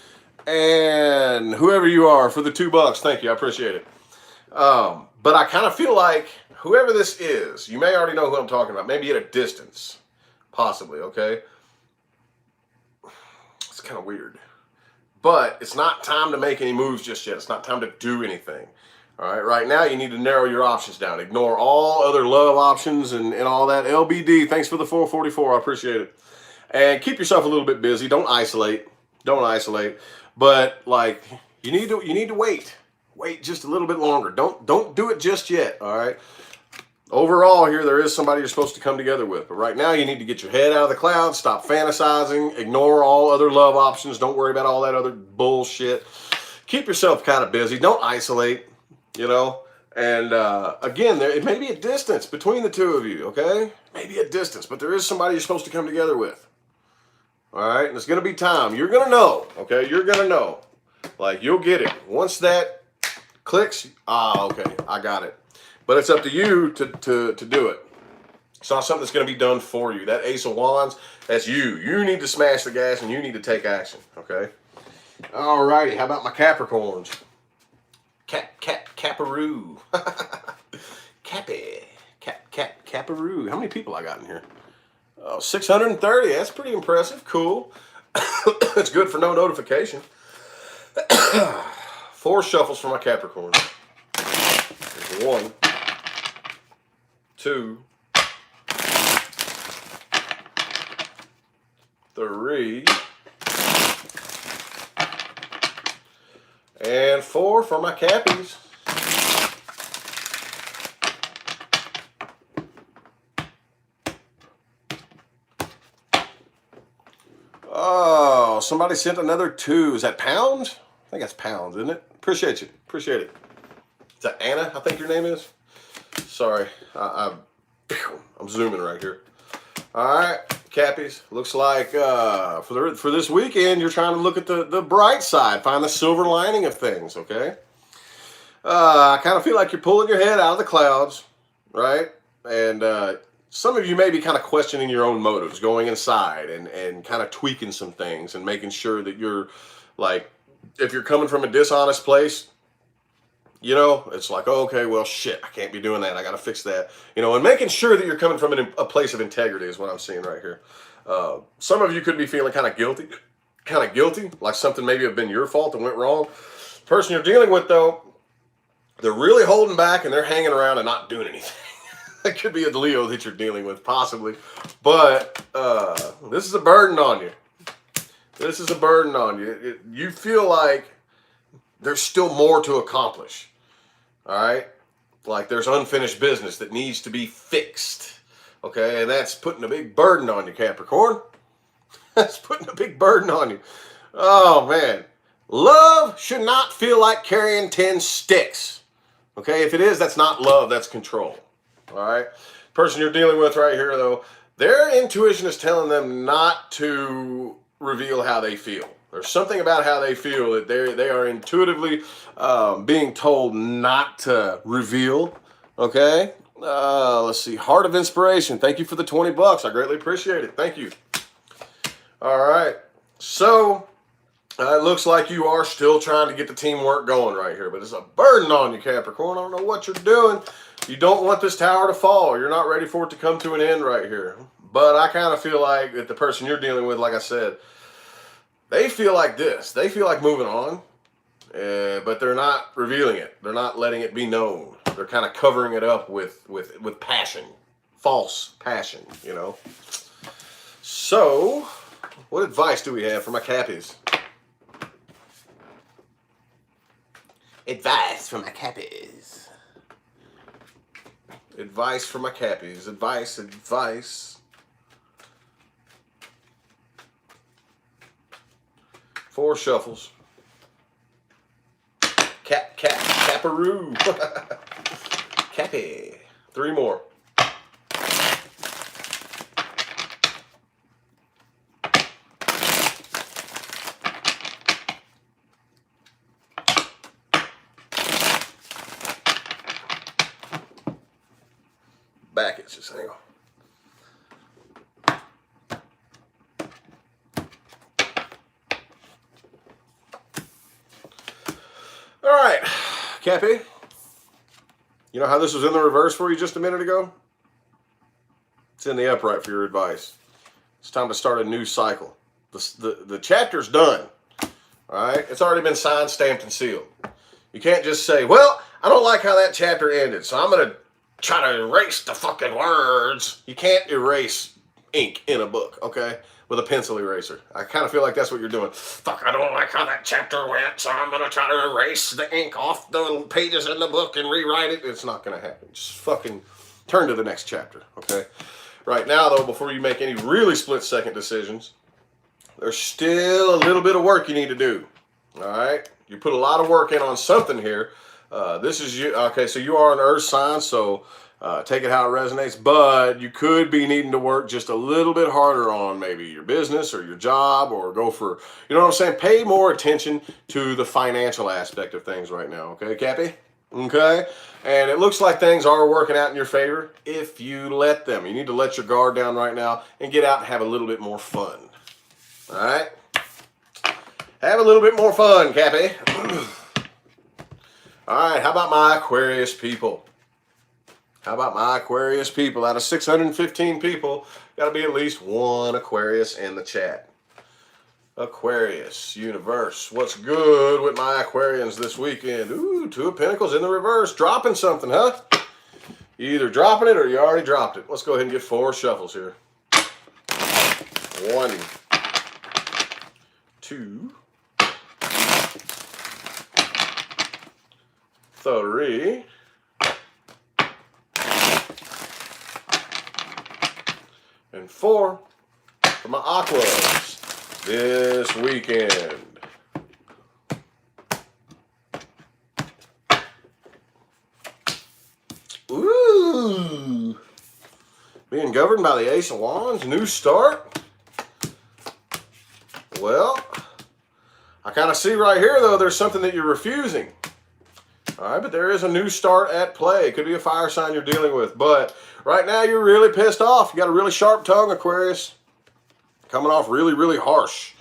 And whoever you are, for the $2, thank you, I appreciate it. But I kind of feel like whoever this is, you may already know who I'm talking about, maybe at a distance, possibly, okay? It's kind of weird, but it's not time to make any moves just yet. It's not time to do anything. All right, right now you need to narrow your options down. Ignore all other love options and all that. LBD, thanks for the 444, I appreciate it. And keep yourself a little bit busy. Don't isolate. Don't isolate. But like you need to wait. Wait just a little bit longer. Don't do it just yet. All right. Overall, here there is somebody you're supposed to come together with. But right now, you need to get your head out of the clouds. Stop fantasizing. Ignore all other love options. Don't worry about all that other bullshit. Keep yourself kind of busy. Don't isolate. And again, it may be a distance between the two of you. Okay, maybe a distance, but there is somebody you're supposed to come together with. All right, and it's going to be time. You're going to know, okay? You're going to know. Like, you'll get it. Once that clicks, okay, I got it. But it's up to you to do it. It's not something that's going to be done for you. That Ace of Wands, that's you. You need to smash the gas and you need to take action, okay? Alrighty, how about my Capricorns? Caparoo. Caparoo. How many people I got in here? Oh, 630. That's pretty impressive. Cool. It's good for no notification. 4 shuffles for my Capricorn. There's 1, 2, 3, and 4 for my Cappies. Oh, somebody sent another 2. Is that pounds? I think that's pounds, isn't it? Appreciate you. Appreciate it. Is that Anna, I think your name is? Sorry. I'm zooming right here. All right, Cappies. Looks like for this weekend, you're trying to look at the bright side, find the silver lining of things, okay? I kind of feel like you're pulling your head out of the clouds, right? And some of you may be kind of questioning your own motives, going inside and kind of tweaking some things and making sure that you're like, if you're coming from a dishonest place, you know, it's like, oh, okay, well, shit, I can't be doing that. I got to fix that. You know, and making sure that you're coming from a place of integrity is what I'm seeing right here. Some of you could be feeling kind of guilty, like something maybe have been your fault and went wrong. The person you're dealing with, though, they're really holding back and they're hanging around and not doing anything. It could be a Leo that you're dealing with, possibly. But this is a burden on you. This is a burden on you. You feel like there's still more to accomplish. All right? Like there's unfinished business that needs to be fixed. Okay? And that's putting a big burden on you, Capricorn. That's putting a big burden on you. Oh, man. Love should not feel like carrying 10 sticks. Okay? If it is, that's not love. That's control. All right? Person you're dealing with right here, though, their intuition is telling them not to reveal how they feel. There's something about how they feel that they are intuitively being told not to reveal. Okay? Let's see. Heart of Inspiration. Thank you for the $20. I greatly appreciate it. Thank you. All right. So, it looks like you are still trying to get the teamwork going right here, but it's a burden on you, Capricorn. I don't know what you're doing. You don't want this tower to fall. You're not ready for it to come to an end right here. But I kind of feel like that the person you're dealing with, like I said, they feel like this. They feel like moving on, but they're not revealing it. They're not letting it be known. They're kind of covering it up with passion, false passion, you know. So, what advice do we have for my Cappies? Advice for my Cappies. Advice for my Cappies. Advice. 4 shuffles. Caparoo. Cappy. 3 more. Back it's just hang on. All right, Cappy. You know how this was in the reverse for you just a minute ago? It's in the upright for your advice. It's time to start a new cycle. The chapter's done. All right? It's already been signed, stamped, and sealed. You can't just say, well, I don't like how that chapter ended, so I'm going to try to erase the fucking words. You can't erase ink in a book, okay? With a pencil eraser. I kind of feel like that's what you're doing. Fuck, I don't like how that chapter went, so I'm going to try to erase the ink off the pages in the book and rewrite it. It's not going to happen. Just fucking turn to the next chapter, okay? Right now, though, before you make any really split-second decisions, there's still a little bit of work you need to do, all right? You put a lot of work in on something here. This is you. Okay, so you are an earth sign, so take it how it resonates, but you could be needing to work just a little bit harder on maybe your business or your job, or go for, you know what I'm saying? Pay more attention to the financial aspect of things right now, okay, Cappy? Okay? And it looks like things are working out in your favor if you let them. You need to let your guard down right now and get out and have a little bit more fun. All right? Have a little bit more fun, Cappy. All right, how about my Aquarius people? How about my Aquarius people? Out of 615 people, got to be at least one Aquarius in the chat. Aquarius, universe. What's good with my Aquarians this weekend? Ooh, Two of Pentacles in the reverse. Dropping something, huh? You either dropping it or you already dropped it. Let's go ahead and get 4 shuffles here. 1, 2, 3, and 4 for my Aquas this weekend. Ooh. Being governed by the Ace of Wands, new start. Well, I kind of see right here, though, there's something that you're refusing. All right, but there is a new start at play. It could be a fire sign you're dealing with. But right now, you're really pissed off. You got a really sharp tongue, Aquarius. Coming off really, really harsh.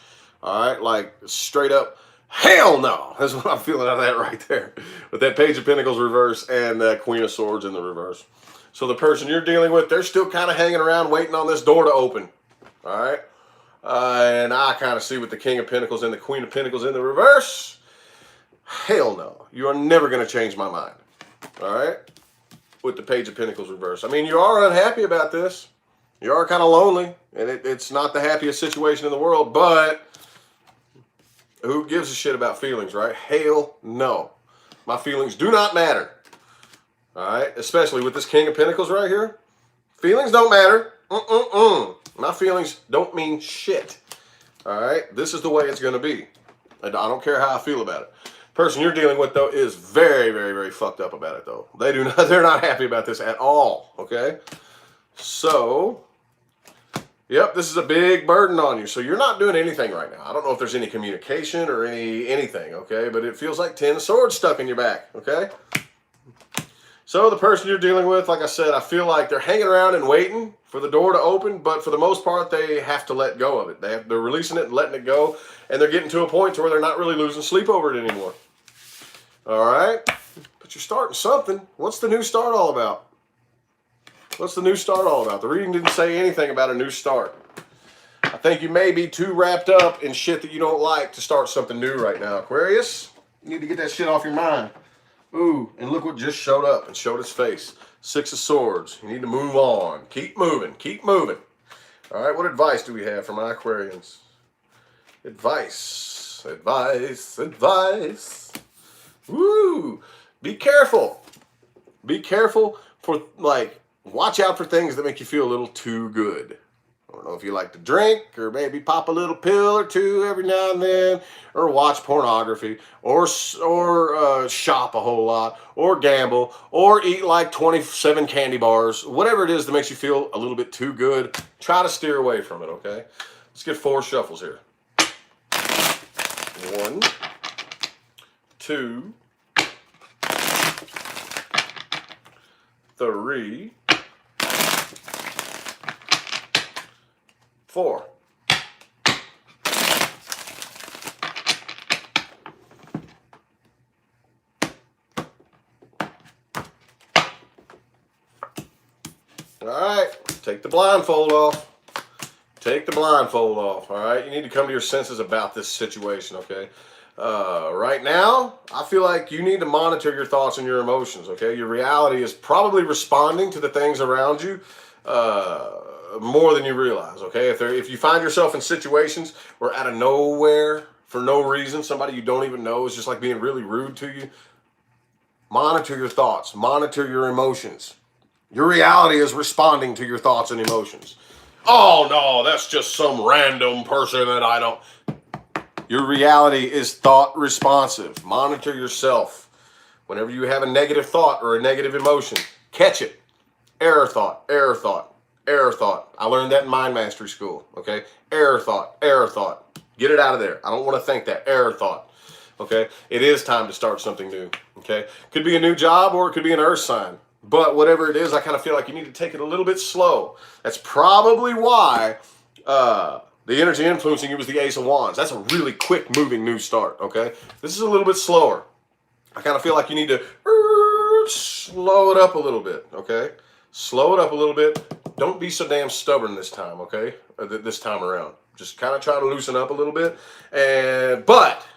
All right, like straight up, hell no. That's what I'm feeling out of that right there. With that Page of Pentacles reverse and that Queen of Swords in the reverse. So the person you're dealing with, they're still kind of hanging around waiting on this door to open. All right. And I kind of see with the King of Pentacles and the Queen of Pentacles in the reverse, hell no. You are never going to change my mind. All right. With the Page of Pentacles reverse. I mean, you are unhappy about this. You are kind of lonely, and it's not the happiest situation in the world, but who gives a shit about feelings, right? Hell no. My feelings do not matter. All right? Especially with this King of Pentacles right here. Feelings don't matter. My feelings don't mean shit. All right? This is the way it's going to be. And I don't care how I feel about it. Person you're dealing with, though, is very, very, very fucked up about it, though. They're not happy about this at all, okay? So, yep, this is a big burden on you. So you're not doing anything right now. I don't know if there's any communication or anything, okay? But it feels like 10 of swords stuck in your back, okay? So the person you're dealing with, like I said, I feel like they're hanging around and waiting for the door to open. But for the most part, they have to let go of it. They're releasing it and letting it go. And they're getting to a point to where they're not really losing sleep over it anymore. All right? But you're starting something. What's the new start all about? What's the new start all about? The reading didn't say anything about a new start. I think you may be too wrapped up in shit that you don't like to start something new right now, Aquarius. You need to get that shit off your mind. Ooh, and look what just showed up and showed its face. 6 of Swords. You need to move on. Keep moving. Keep moving. All right, what advice do we have for my Aquarians? Advice. Advice. Advice. Woo! Be careful. Be careful for, like, watch out for things that make you feel a little too good. I don't know if you like to drink or maybe pop a little pill or two every now and then, or watch pornography, or shop a whole lot, or gamble, or eat like 27 candy bars. Whatever it is that makes you feel a little bit too good, try to steer away from it, okay? Let's get 4 shuffles here. 1, 2, 3, 4. All right, take the blindfold off. Take the blindfold off, all right? You need to come to your senses about this situation, okay? Right now, I feel like you need to monitor your thoughts and your emotions, okay? Your reality is probably responding to the things around you more than you realize, okay? If you find yourself in situations where out of nowhere, for no reason, somebody you don't even know is just like being really rude to you, monitor your thoughts, monitor your emotions. Your reality is responding to your thoughts and emotions. Oh no, that's just some random person that I don't... Your reality is thought responsive. Monitor yourself. Whenever you have a negative thought or a negative emotion, catch it. Error thought, error thought, error thought. I learned that in Mind Mastery School, okay? Error thought, error thought. Get it out of there. I don't want to think that. Error thought. Okay, it is time to start something new. Okay, could be a new job or it could be an earth sign. But whatever it is, I kind of feel like you need to take it a little bit slow. That's probably why the energy influencing you was the Ace of Wands. That's a really quick moving new start. Okay, this is a little bit slower. I kind of feel like you need to slow it up a little bit. Okay, slow it up a little bit. Don't be so damn stubborn this time. Okay, this time around. Just kind of try to loosen up a little bit. But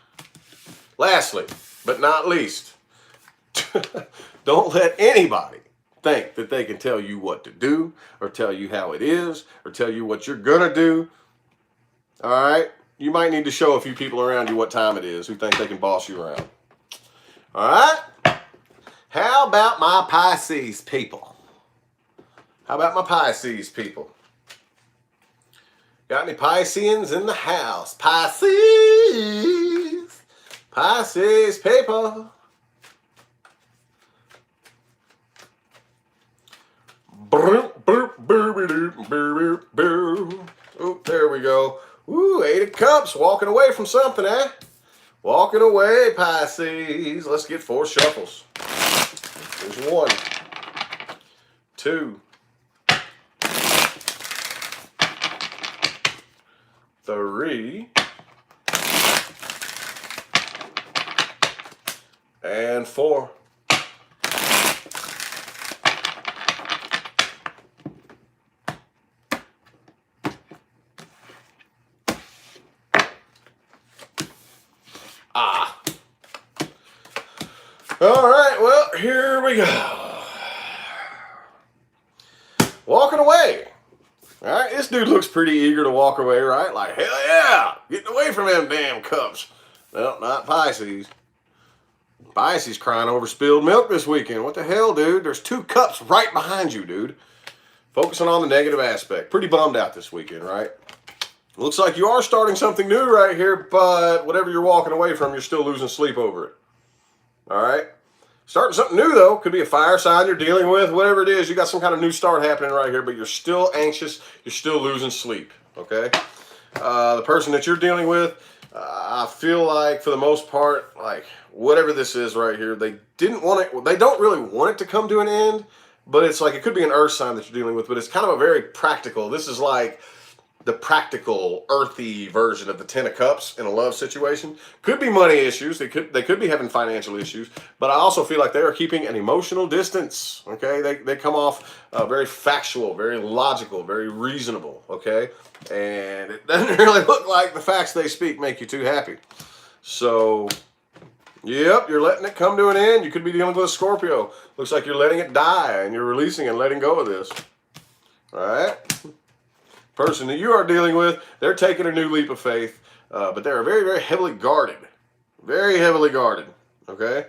lastly, but not least, don't let anybody think that they can tell you what to do or tell you how it is or tell you what you're going to do. All right? You might need to show a few people around you what time it is who think they can boss you around. All right? How about my Pisces people? How about my Pisces people? Got any Pisceans in the house? Pisces! Pisces people. Oh, there we go. Ooh, 8 of Cups. Walking away from something, eh? Walking away, Pisces. Let's get 4 shuffles. There's 1, 2, 3, and 4. All right, well, here we go. Walking away. All right, this dude looks pretty eager to walk away, right? Like, hell yeah, getting away from them damn cups. Well, not Pisces. Pisces crying over spilled milk this weekend. What the hell, dude? There's 2 cups right behind you, dude. Focusing on the negative aspect. Pretty bummed out this weekend, right? Looks like you are starting something new right here, but whatever you're walking away from, you're still losing sleep over it. All right? Starting something new, though. Could be a fire sign you're dealing with. Whatever it is, you got some kind of new start happening right here, but you're still anxious. You're still losing sleep, okay? The person that you're dealing with, I feel like, for the most part, like, whatever this is right here, they didn't want it. They don't really want it to come to an end, but it's like it could be an earth sign that you're dealing with, but it's kind of a very practical. This is like the practical, earthy version of the 10 of Cups in a love situation. Could be money issues. They could be having financial issues, but I also feel like they are keeping an emotional distance. Okay, they come off very factual, very logical, very reasonable. Okay, and it doesn't really look like the facts they speak make you too happy. So, yep, you're letting it come to an end. You could be dealing with a Scorpio. Looks like you're letting it die and you're releasing and letting go of this. All right. Person that you are dealing with, they're taking a new leap of faith, but they're very, very heavily guarded. Very heavily guarded, okay?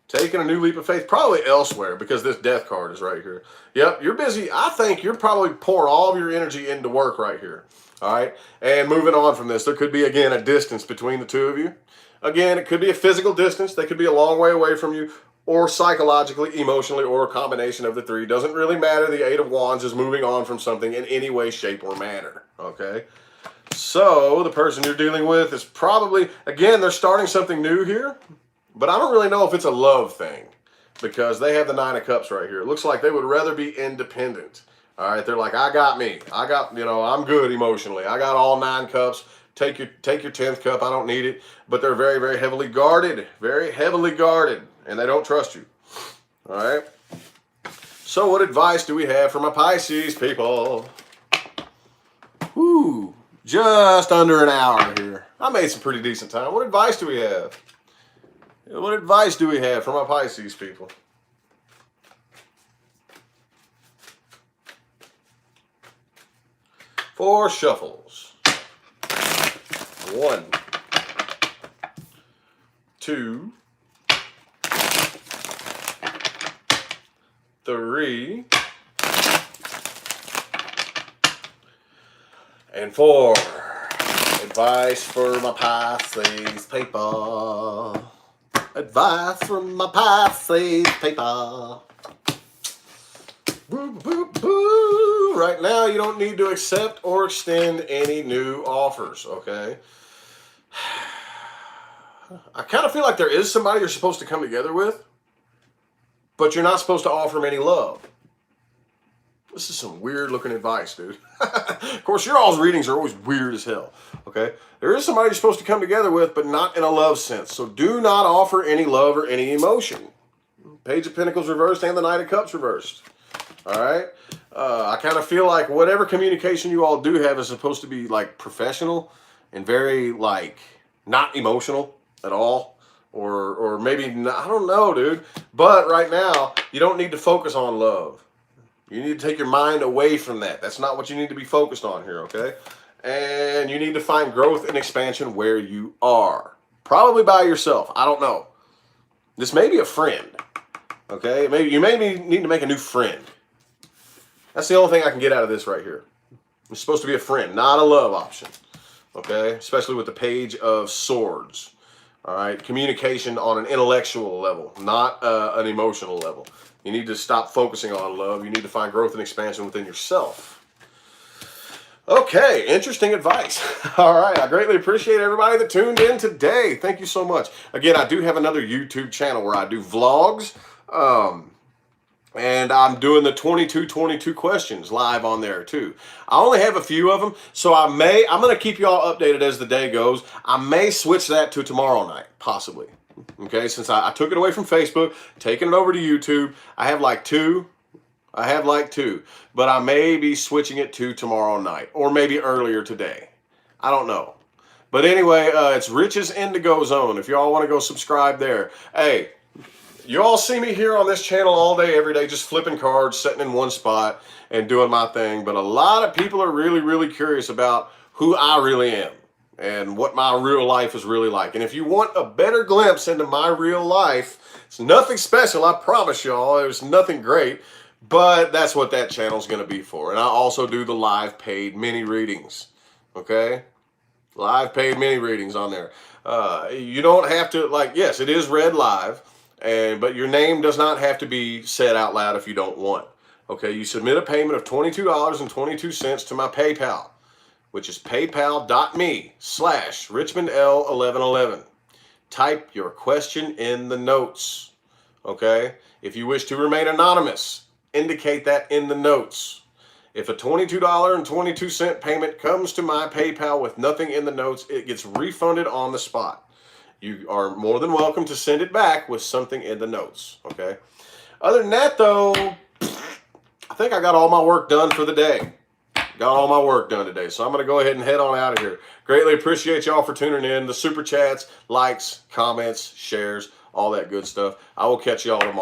Taking a new leap of faith, probably elsewhere, because this death card is right here. Yep, you're busy. I think you're probably pouring all of your energy into work right here, all right? And moving on from this, there could be, again, a distance between the two of you. Again, it could be a physical distance. They could be a long way away from you, or psychologically, emotionally, or a combination of the 3. Doesn't really matter. The 8 of Wands is moving on from something in any way, shape, or manner. Okay? So, the person you're dealing with is probably, again, they're starting something new here, but I don't really know if it's a love thing because they have the 9 of Cups right here. It looks like they would rather be independent. All right? They're like, I got me. I got, I'm good emotionally. I got all 9 cups. Take your 10th cup. I don't need it. But they're very, very heavily guarded. Very heavily guarded. And they don't trust you. All right. So what advice do we have for my Pisces people? Woo. Just under an hour here. I made some pretty decent time. What advice do we have? What advice do we have for my Pisces people? Four shuffles. 1, 2, 3, and 4. Advice for my Pisces people. Advice from my Pisces people. Boo, boo, boo. Right now, you don't need to accept or extend any new offers, okay? I kind of feel like there is somebody you're supposed to come together with, but you're not supposed to offer them any love. This is some weird looking advice, dude. Of course, your all's readings are always weird as hell, okay? There is somebody you're supposed to come together with, but not in a love sense. So do not offer any love or any emotion. Page of Pentacles reversed and the Knight of Cups reversed. All right? I kind of feel like whatever communication you all do have is supposed to be like professional and very like not emotional at all. Or maybe, not, I don't know, dude. But right now, you don't need to focus on love. You need to take your mind away from that. That's not what you need to be focused on here, okay? And you need to find growth and expansion where you are. Probably by yourself. I don't know. This may be a friend, okay? Maybe you may need to make a new friend. That's the only thing I can get out of this right here. It's supposed to be a friend, not a love option, okay? Especially with the Page of Swords, all right? Communication on an intellectual level, not an emotional level. You need to stop focusing on love. You need to find growth and expansion within yourself. Okay, interesting advice. All right, I greatly appreciate everybody that tuned in today. Thank you so much. Again, I do have another YouTube channel where I do vlogs. And I'm doing the 22 questions live on there too. I only have a few of them, so I'm going to keep you all updated as the day goes. I may switch that to tomorrow night, possibly. Okay, since I took it away from Facebook, taking it over to YouTube. I have like two, but I may be switching it to tomorrow night or maybe earlier today. I don't know. But anyway, it's Rich's Indigo Zone. If y'all want to go subscribe there. Hey, you all see me here on this channel all day, every day, just flipping cards, sitting in one spot and doing my thing. But a lot of people are really, really curious about who I really am and what my real life is really like. And if you want a better glimpse into my real life, it's nothing special, I promise y'all. There's nothing great, but that's what that channel is going to be for. And I also do the live paid mini readings, okay? Live paid mini readings on there. You don't have to, like, yes, it is read live, but your name does not have to be said out loud if you don't want. Okay, you submit a payment of $22.22 to my PayPal, which is paypal.me/RichmondL1111. Type your question in the notes, okay? If you wish to remain anonymous, indicate that in the notes. If a $22.22 payment comes to my PayPal with nothing in the notes, it gets refunded on the spot. You are more than welcome to send it back with something in the notes, okay? Other than that, though, I think I got all my work done for the day. Got all my work done today, so I'm going to go ahead and head on out of here. Greatly appreciate y'all for tuning in. The super chats, likes, comments, shares, all that good stuff. I will catch y'all tomorrow.